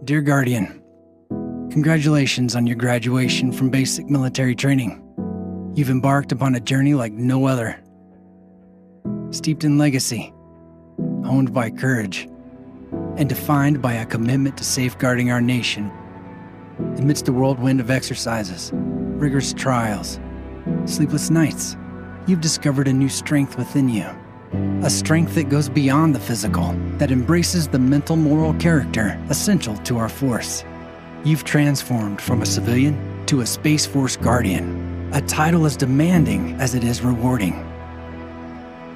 Dear Guardian, congratulations on your graduation from basic military training. You've embarked upon a journey like no other. Steeped in legacy, honed by courage, and defined by a commitment to safeguarding our nation. Amidst the whirlwind of exercises, rigorous trials, sleepless nights, you've discovered a new strength within you. A strength that goes beyond the physical, that embraces the mental moral character essential to our force. You've transformed from a civilian to a Space Force Guardian, a title as demanding as it is rewarding.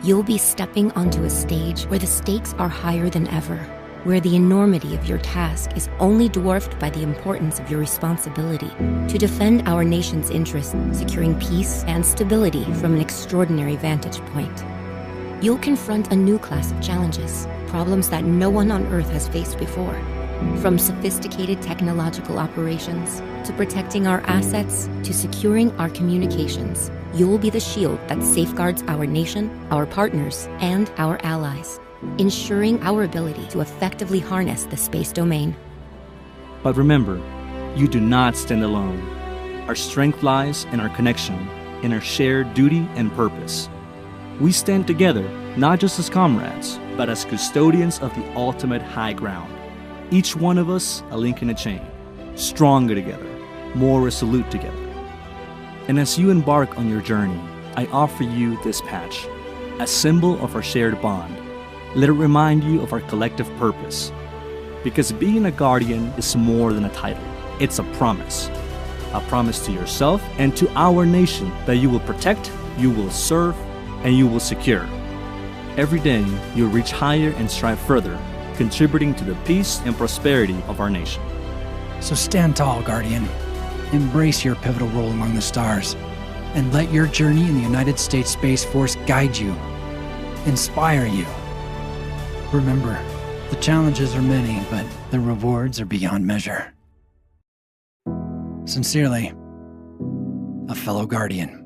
You'll be stepping onto a stage where the stakes are higher than ever, where the enormity of your task is only dwarfed by the importance of your responsibility to defend our nation's interests, securing peace and stability from an extraordinary vantage point. You'll confront a new class of challenges, problems that no one on Earth has faced before. From sophisticated technological operations, to protecting our assets, to securing our communications, you'll be the shield that safeguards our nation, our partners, and our allies, ensuring our ability to effectively harness the space domain. But remember, you do not stand alone. Our strength lies in our connection, in our shared duty and purpose. We stand together, not just as comrades, but as custodians of the ultimate high ground. Each one of us a link in a chain, stronger together, more resolute together. And as you embark on your journey, I offer you this patch, a symbol of our shared bond. Let it remind you of our collective purpose. Because being a guardian is more than a title. It's a promise to yourself and to our nation that you will protect, you will serve, and you will secure. Every day, you'll reach higher and strive further, contributing to the peace and prosperity of our nation. So stand tall, Guardian. Embrace your pivotal role among the stars, and let your journey in the United States Space Force guide you, inspire you. Remember, the challenges are many, but the rewards are beyond measure. Sincerely, a fellow Guardian.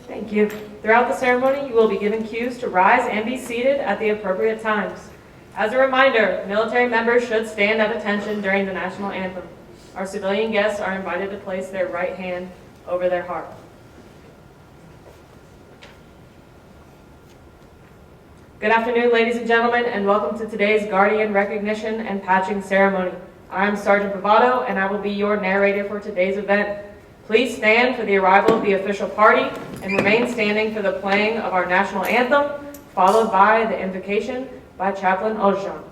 Thank you. Throughout the ceremony, you will be given cues to rise and be seated at the appropriate times. As a reminder, military members should stand at attention during the national anthem. Our civilian guests are invited to place their right hand over their heart. Good afternoon, ladies and gentlemen, and welcome to today's Guardian Recognition and Patching Ceremony. I'm Sergeant Bravado, and I will be your narrator for today's event. Please stand for the arrival of the official party and remain standing for the playing of our national anthem, followed by the invocation by Chaplain Ozjan.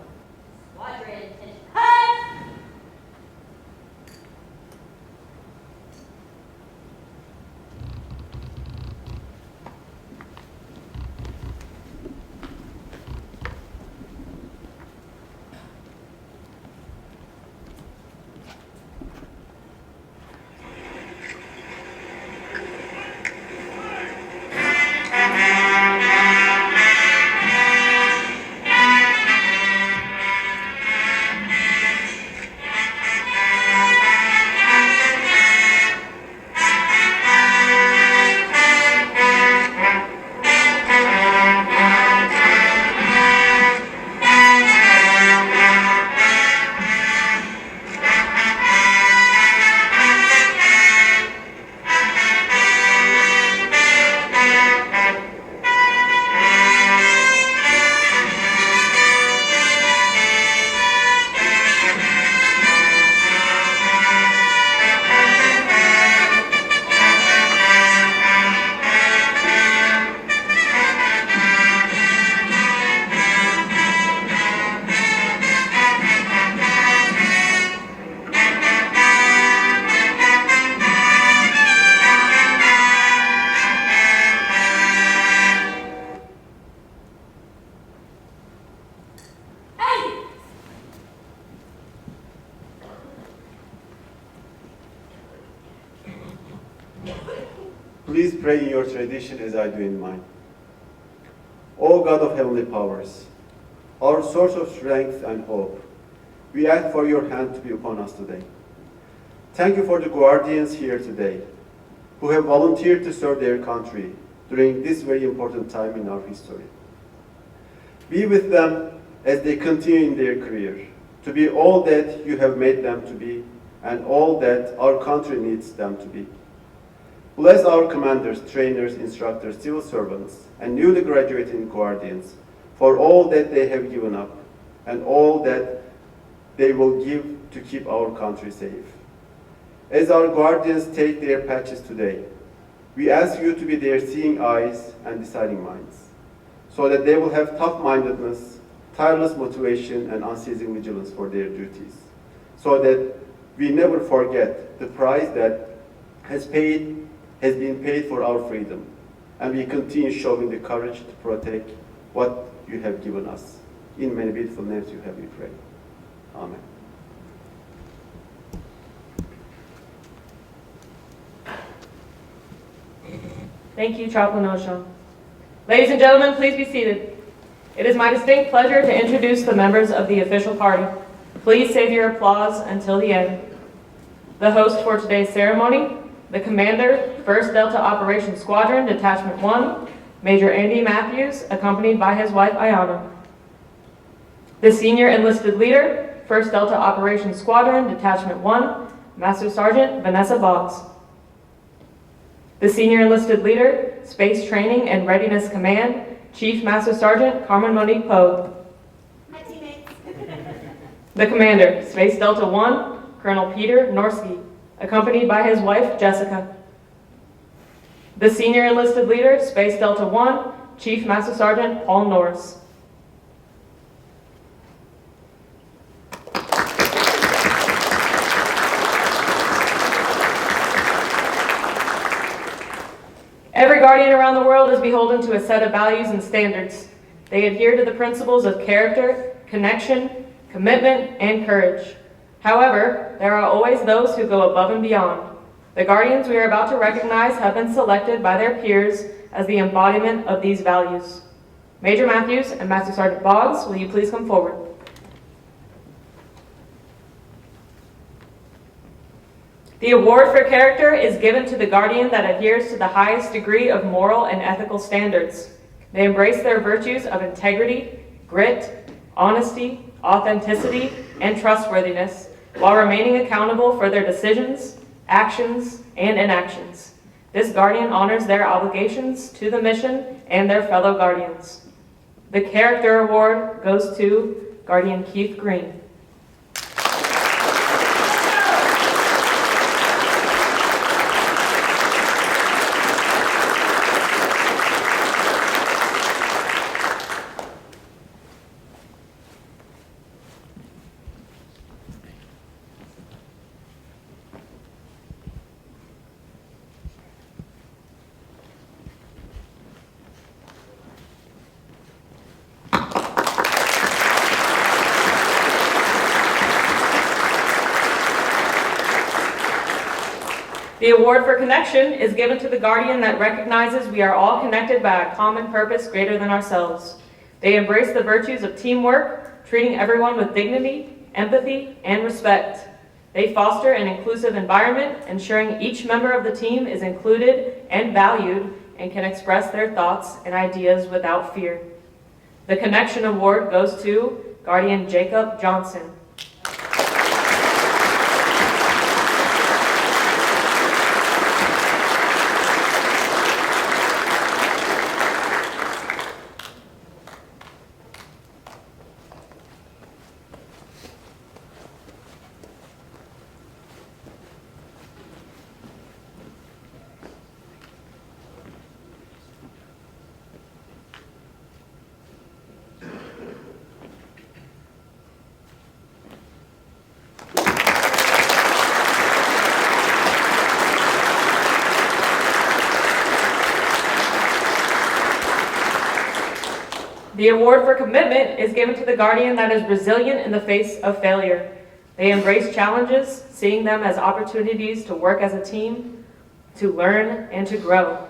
Please pray in your tradition as I do in mine. O God of heavenly powers, our source of strength and hope, we ask for your hand to be upon us today. Thank you for the guardians here today, who have volunteered to serve their country during this very important time in our history. Be with them as they continue in their career, to be all that you have made them to be, and all that our country needs them to be. Bless our commanders, trainers, instructors, civil servants, and newly graduating guardians for all that they have given up and all that they will give to keep our country safe. As our guardians take their patches today, we ask you to be their seeing eyes and deciding minds, so that they will have tough-mindedness, tireless motivation, and unceasing vigilance for their duties, so that we never forget the price that has been paid for our freedom, and we continue showing the courage to protect what you have given us. In many beautiful names you have we pray. Amen. Thank you, Chaplain Osho. Ladies and gentlemen, please be seated. It is my distinct pleasure to introduce the members of the official party. Please save your applause until the end. The host for today's ceremony, the Commander, 1st Delta Operations Squadron Detachment 1, Major Andy Matthews, accompanied by his wife Ayana. The Senior Enlisted Leader, 1st Delta Operations Squadron Detachment 1, Master Sergeant Vanessa Boggs. The Senior Enlisted Leader, Space Training and Readiness Command, Chief Master Sergeant Carmen Monique Poe. My teammates. The Commander, Space Delta 1, Colonel Peter Norsky, accompanied by his wife Jessica. The Senior Enlisted Leader, Space Delta 1, Chief Master Sergeant Paul Norris. Every guardian around the world is beholden to a set of values and standards. They adhere to the principles of character, connection, commitment, and courage. However, there are always those who go above and beyond. The guardians we are about to recognize have been selected by their peers as the embodiment of these values. Major Matthews and Master Sergeant Boggs, will you please come forward? The award for character is given to the guardian that adheres to the highest degree of moral and ethical standards. They embrace their virtues of integrity, grit, honesty, authenticity, and trustworthiness, while remaining accountable for their decisions, actions, and inactions. This guardian honors their obligations to the mission and their fellow guardians. The Character Award goes to Guardian Keith Green. The award for connection is given to the guardian that recognizes we are all connected by a common purpose greater than ourselves. They embrace the virtues of teamwork, treating everyone with dignity, empathy, and respect. They foster an inclusive environment, ensuring each member of the team is included and valued and can express their thoughts and ideas without fear. The Connection Award goes to Guardian Jacob Johnson. The award for commitment is given to the guardian that is resilient in the face of failure. They embrace challenges, seeing them as opportunities to work as a team, to learn, and to grow.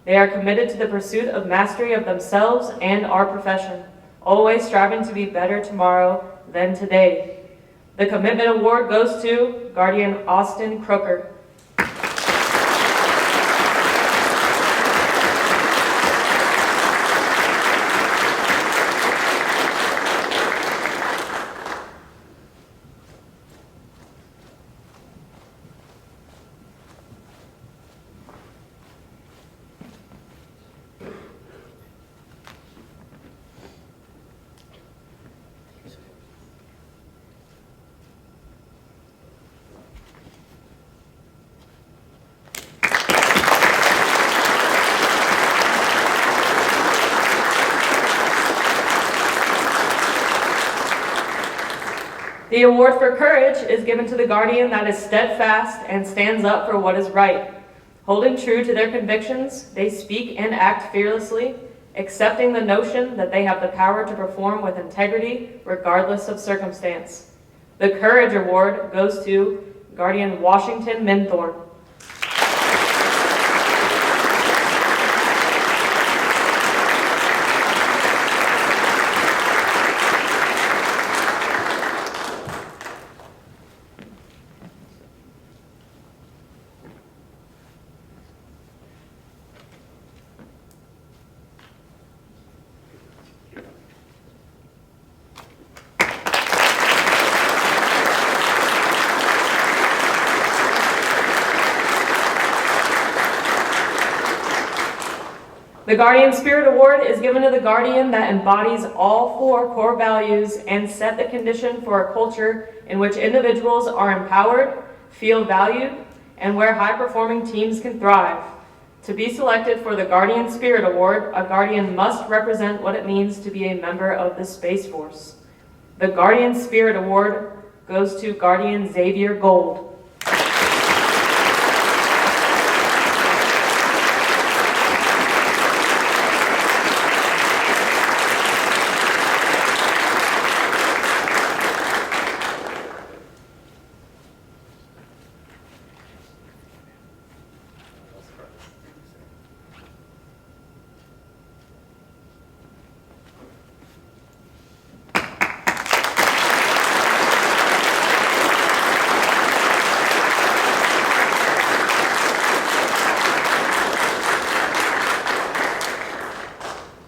They are committed to the pursuit of mastery of themselves and our profession, always striving to be better tomorrow than today. The Commitment Award goes to Guardian Austin Crooker. The award for courage is given to the Guardian that is steadfast and stands up for what is right. Holding true to their convictions, they speak and act fearlessly, accepting the notion that they have the power to perform with integrity regardless of circumstance. The Courage Award goes to Guardian Washington Minthorn. The Guardian Spirit Award is given to the Guardian that embodies all 4 core values and set the condition for a culture in which individuals are empowered, feel valued, and where high-performing teams can thrive. To be selected for the Guardian Spirit Award, a Guardian must represent what it means to be a member of the Space Force. The Guardian Spirit Award goes to Guardian Xavier Gold.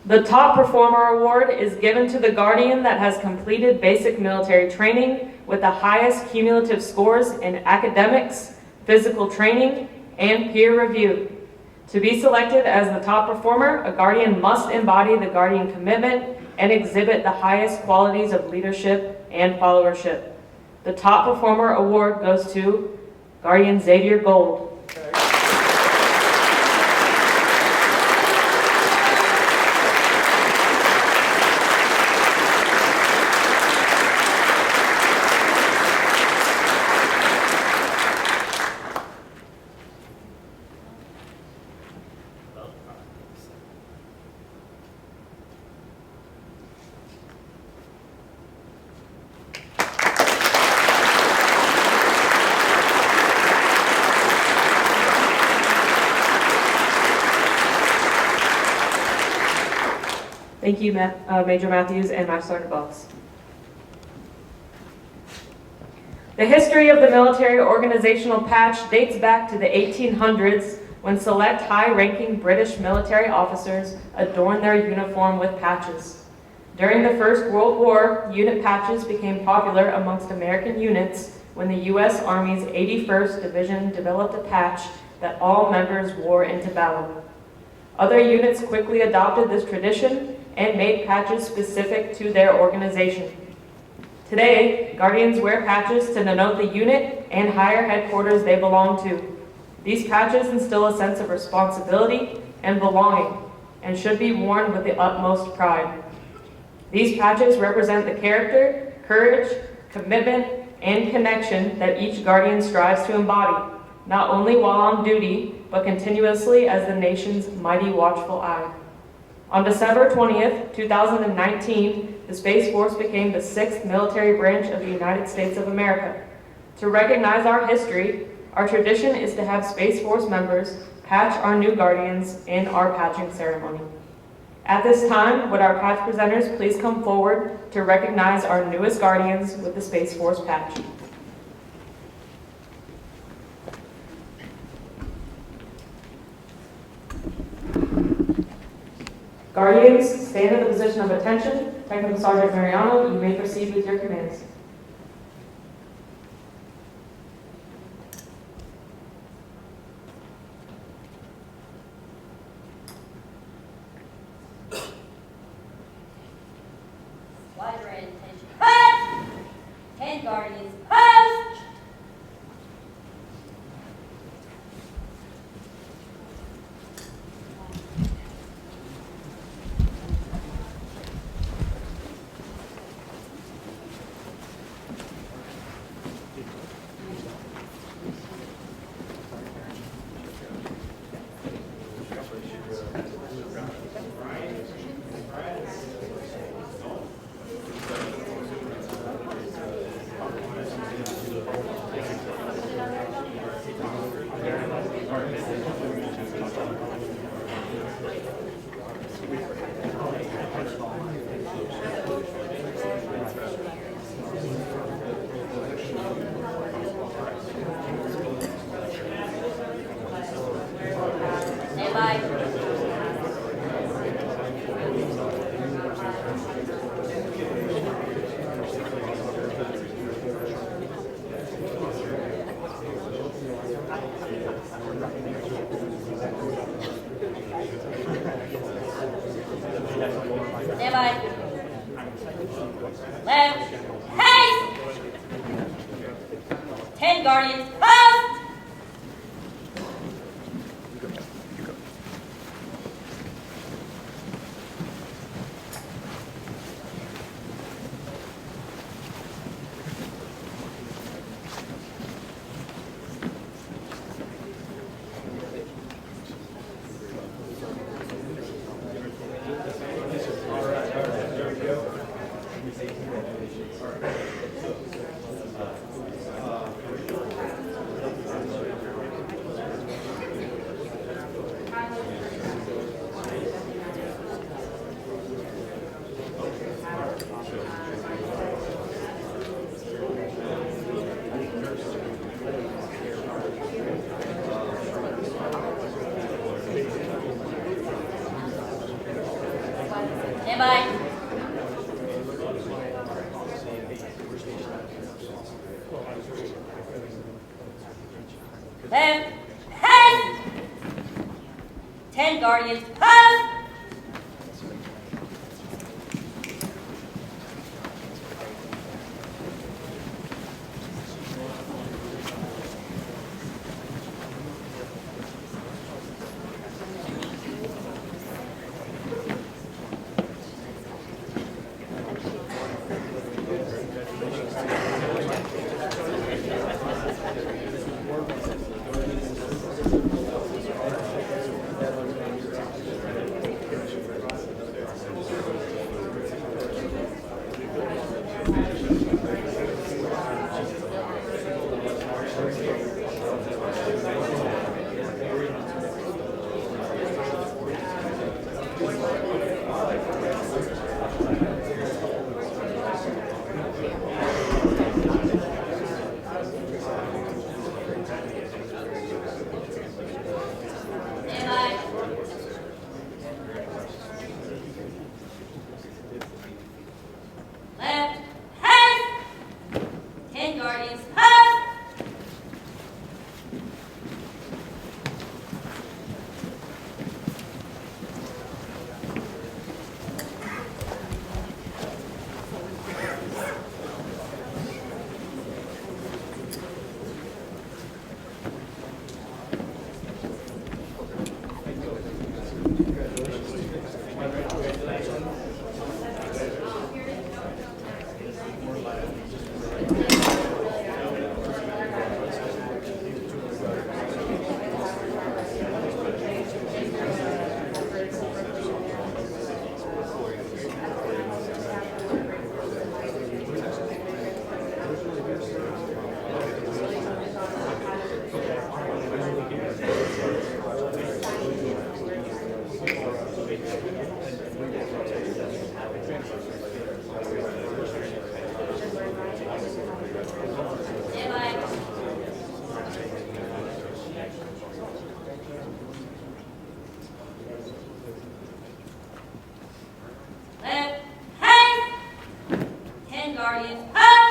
The Top Performer Award is given to the Guardian that has completed basic military training with the highest cumulative scores in academics, physical training, and peer review. To be selected as the top performer, a Guardian must embody the Guardian commitment and exhibit the highest qualities of leadership and followership. The Top Performer Award goes to Guardian Xavier Gold. Thank you, Major Matthews and Master Sergeant Box. The history of the military organizational patch dates back to the 1800s when select high-ranking British military officers adorned their uniform with patches. During the First World War, unit patches became popular amongst American units when the U.S. Army's 81st Division developed a patch that all members wore into battle. Other units quickly adopted this tradition and made patches specific to their organization. Today, Guardians wear patches to denote the unit and higher headquarters they belong to. These patches instill a sense of responsibility and belonging and should be worn with the utmost pride. These patches represent the character, courage, commitment, and connection that each Guardian strives to embody, not only while on duty, but continuously as the nation's mighty watchful eye. On December 20th, 2019, the Space Force became the 6th military branch of the United States of America. To recognize our history, our tradition is to have Space Force members, patch our new guardians in our patching ceremony. At this time, would our patch presenters please come forward to recognize our newest guardians with the Space Force patch. Guardians, stand in the position of attention. Technical Sergeant Mariano, you may proceed with your commands. Squadron, attention, post! 10 Guardians, post! Left, haste! 10 Guardians, post! Left, haste! 10 Guardians, post! Left, haste! Stand by. Left, haste! 10 Guardians, post!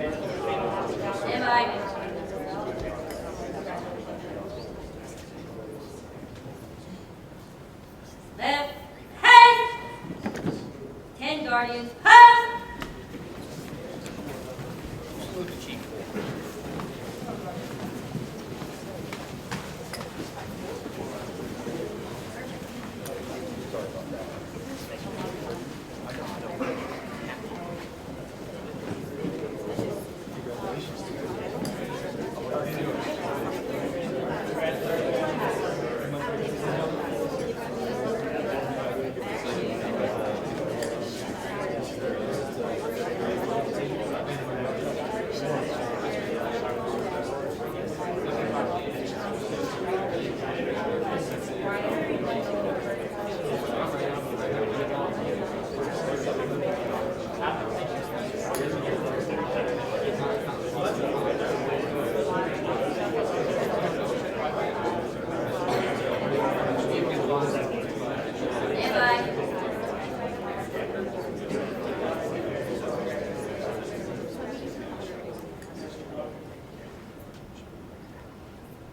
Stand by. Left, haste! 10 Guardians, post! Stand by.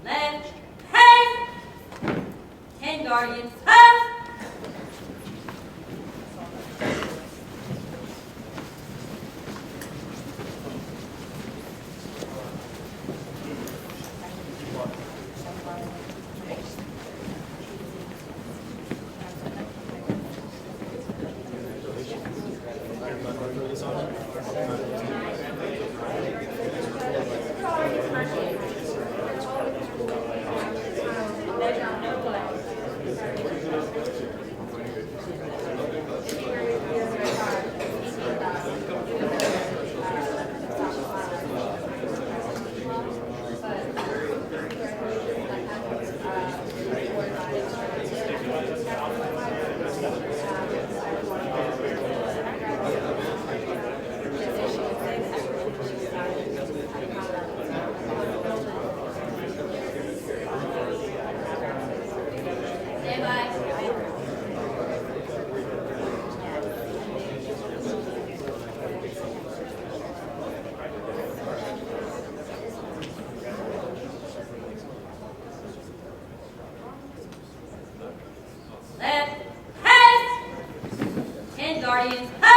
Left, haste! 10 Guardians, post! Stand by. Left, haste! 10 Guardians, post!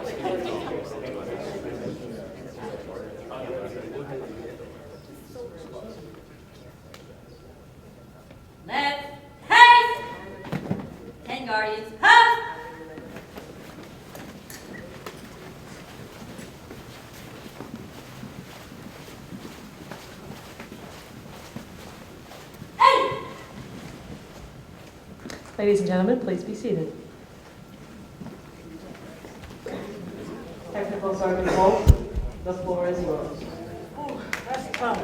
Let's haste! 10 Guardians, post! Ladies and gentlemen, please be seated. Technical Sergeant Holt, the floor is yours. That's tough.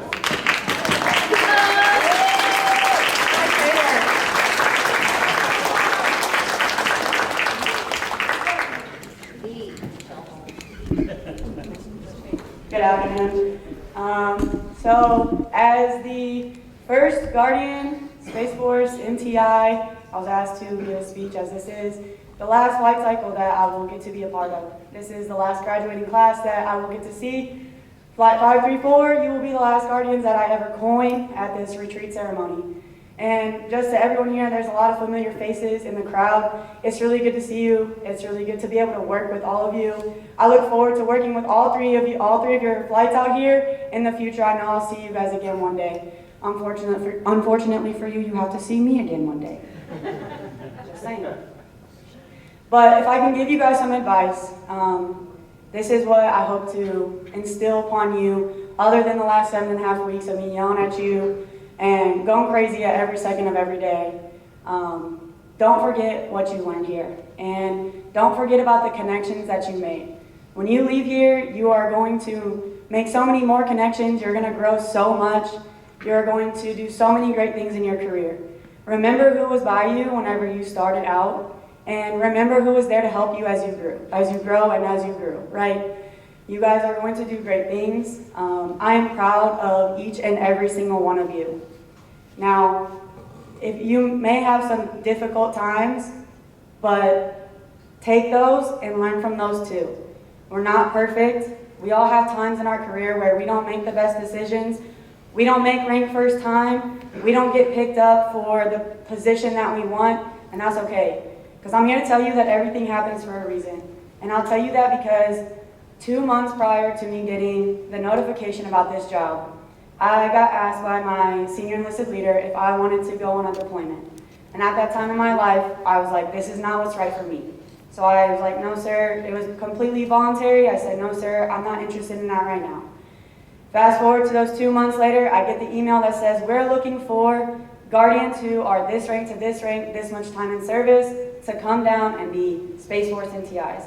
Good afternoon. So, as the first Guardian Space Force MTI, I was asked to give a speech, as this is the last flight cycle that I will get to be a part of. This is the last graduating class that I will get to see. Flight 534, you will be the last Guardians that I ever coin at this retreat ceremony. And just to everyone here, there's a lot of familiar faces in the crowd. It's really good to see you. It's really good to be able to work with all of you. I look forward to working with all three of your flights out here in the future. I know I'll see you guys again one day. Unfortunately for you, you have to see me again one day. Just saying. But if I can give you guys some advice, this is what I hope to instill upon you, other than the last 7.5 weeks of me yelling at you and going crazy at every second of every day. Don't forget what you learned here. And don't forget about the connections that you made. When you leave here, you are going to make so many more connections. You're going to grow so much. You're going to do so many great things in your career. Remember who was by you whenever you started out. And remember who was there to help you as you grow and as you grew, right? You guys are going to do great things. I am proud of each and every single one of you. Now, if you may have some difficult times, but take those and learn from those too. We're not perfect. We all have times in our career where we don't make the best decisions. We don't make rank first time. We don't get picked up for the position that we want, and that's okay. Because I'm here to tell you that everything happens for a reason. And I'll tell you that because 2 months prior to me getting the notification about this job, I got asked by my senior enlisted leader if I wanted to go on a deployment. And at that time in my life, I was like, this is not what's right for me. So I was like, no, sir. It was completely voluntary. I said, no, sir, I'm not interested in that right now. Fast forward to those 2 months later, I get the email that says, we're looking for Guardians who are this rank to this much time in service, to come down and be Space Force MTIs.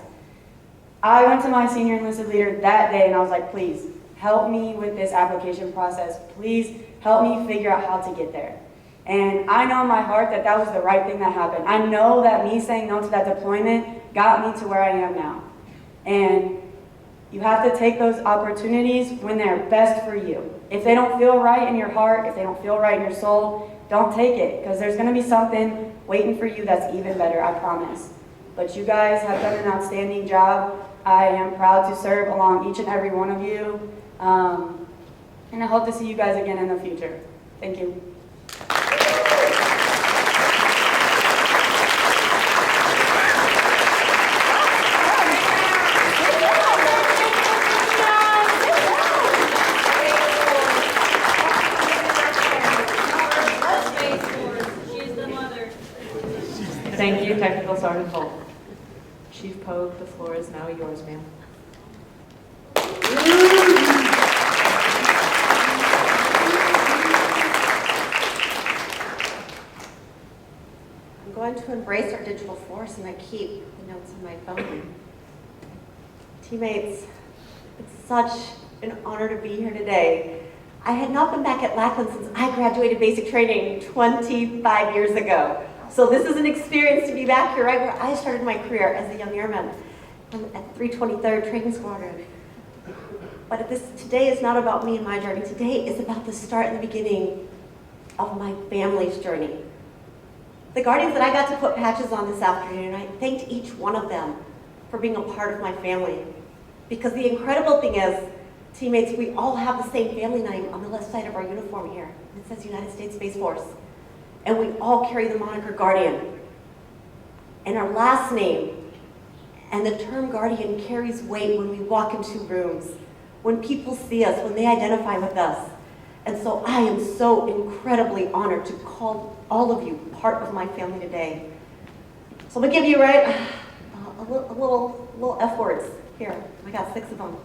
I went to my senior enlisted leader that day and I was like, please, help me with this application process. Please help me figure out how to get there. And I know in my heart that that was the right thing that happened. I know that me saying no to that deployment got me to where I am now. And you have to take those opportunities when they're best for you. If they don't feel right in your heart, if they don't feel right in your soul, don't take it, because there's going to be something waiting for you that's even better, I promise. But you guys have done an outstanding job. I am proud to serve along each and every one of you. And I hope to see you guys again in the future. Thank you. Thank you, Technical Sergeant Holt. Chief Pogue, the floor is now yours, ma'am. I'm going to embrace our digital force, and I keep the notes on my phone. Teammates, it's such an honor to be here today. I had not been back at Lackland since I graduated basic training 25 years ago. So this is an experience to be back here, right where I started my career as a young airman at 323rd Training Squadron. But today is not about me and my journey. Today is about the start and the beginning of my family's journey. The Guardians that I got to put patches on this afternoon, I thanked each one of them for being a part of my family. Because the incredible thing is, teammates, we all have the same family name on the left side of our uniform here. It says United States Space Force. And we all carry the moniker Guardian. And our last name, And the term guardian carries weight when we walk into rooms, when people see us, when they identify with us. And so I am so incredibly honored to call all of you part of my family today. So I'm gonna give you, a little F words here. I got 6 of them.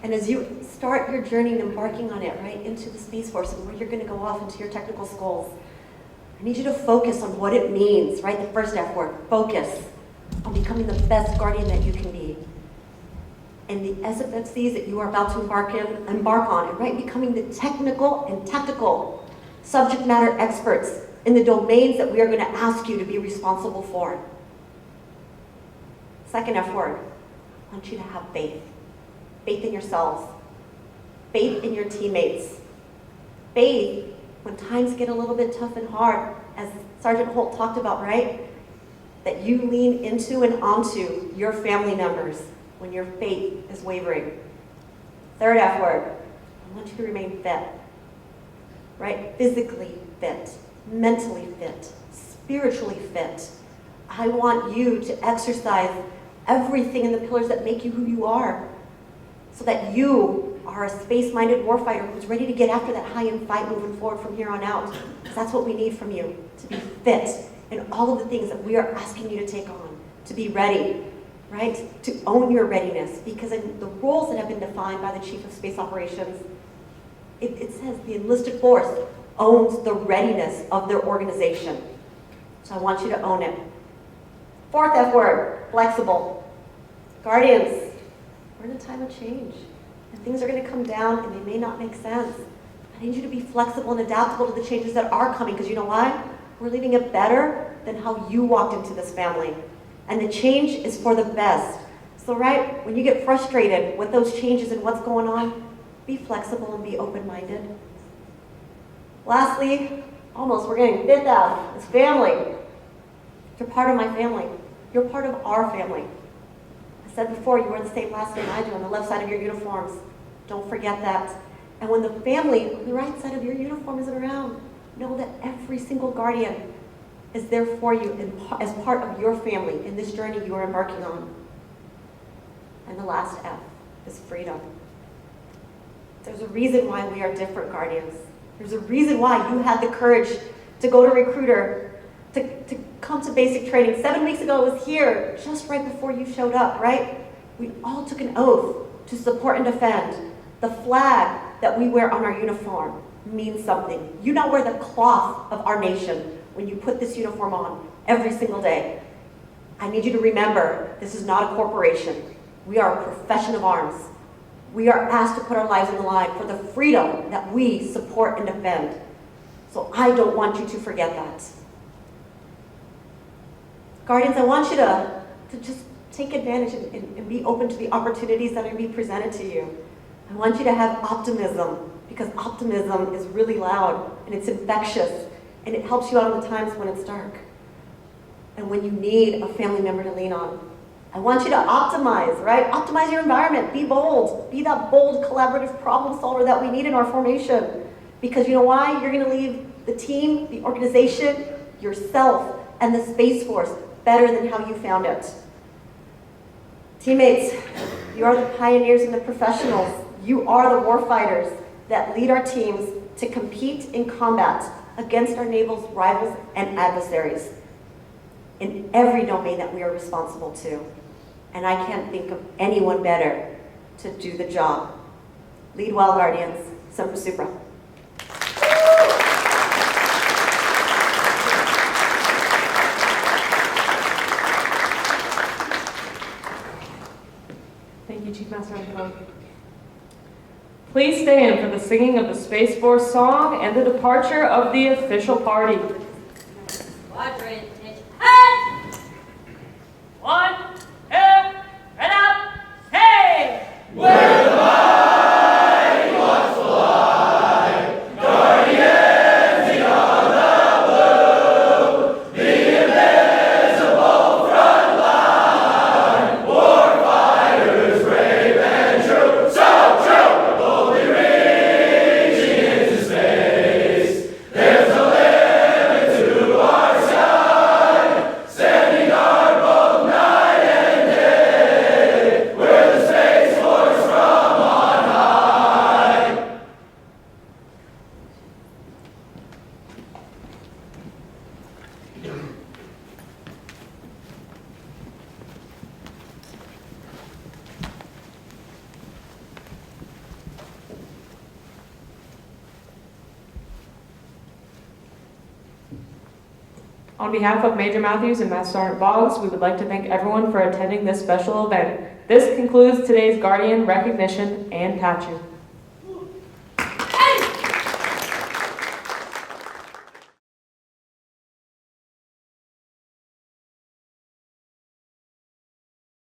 And as you start your journey and embarking on it, right, into the Space Force and where you're gonna go off into your technical schools, I need you to focus on what it means, right? The first F word, focus on becoming the best guardian that you can be. And the SFFCs that you are about to embark on, right? Becoming the technical and tactical subject matter experts in the domains that we are gonna ask you to be responsible for. Second F word, I want you to have faith. Faith in yourselves, faith in your teammates, faith when times get a little bit tough and hard, as Sergeant Holt talked about, right? That you lean into and onto your family members when your faith is wavering. Third F word, I want you to remain fit, right? Physically fit, mentally fit, spiritually fit. I want you to exercise everything in the pillars that make you who you are, so that you are a space-minded warfighter who's ready to get after that high-end fight moving forward from here on out. Because that's what we need from you, to be fit in all of the things that we are asking you to take on, to be ready, right? To own your readiness. Because in the roles that have been defined by the Chief of Space Operations, it says the enlisted force owns the readiness of their organization. So I want you to own it. Fourth F word, flexible. Guardians, we're in a time of change, and things are going to come down, and they may not make sense. I need you to be flexible and adaptable to the changes that are coming, because you know why? We're leaving it better than how you walked into this family, and the change is for the best. So, right, when you get frustrated with those changes and what's going on, be flexible and be open-minded. Lastly, we're getting 5th out, it's family. You're part of my family. You're part of our family. I said before, you wear the same last name I do on the left side of your uniforms. Don't forget that. And when the family on the right side of your uniform isn't around, know that every single guardian is there for you as part of your family in this journey you are embarking on. And the last F is freedom. There's a reason why we are different, guardians. There's a reason why you had the courage to go to recruiter, to come to basic training. 7 weeks ago, it was here, just right before you showed up, right? We all took an oath to support and defend. The flag that we wear on our uniform means something. You now wear the cloth of our nation when you put this uniform on every single day. I need you to remember, this is not a corporation. We are a profession of arms. We are asked to put our lives on the line for the freedom that we support and defend. So I don't want you to forget that. Guardians, I want you to just take advantage and be open to the opportunities that are being presented to you. I want you to have optimism, because optimism is really loud and it's infectious, and it helps you out in the times when it's dark and when you need a family member to lean on. I want you to optimize, right? Optimize your environment. Be bold. Be that bold, collaborative problem solver that we need in our formation. Because you know why? You're going to leave the team, the organization, yourself, and the Space Force better than how you found it. Teammates, you are the pioneers and the professionals. You are the warfighters that lead our teams to compete in combat against our naval's rivals and adversaries in every domain that we are responsible to. And I can't think of anyone better to do the job. Lead well, Guardians. Semper Supra. Thank you, Chief Master Antonio. Please stand for the singing of the Space Force song and the departure of the official party. Squadron, attention, head! 1, 2, and up, hey! Where the mighty watchful eye, guardians beyond the blue, the invisible front line, war fighters brave and true, so true, boldly reaching into space. There's no limit On behalf of Major Matthews and Master Sergeant Boggs, we would like to thank everyone for attending this special event. This concludes today's Guardian recognition and patching.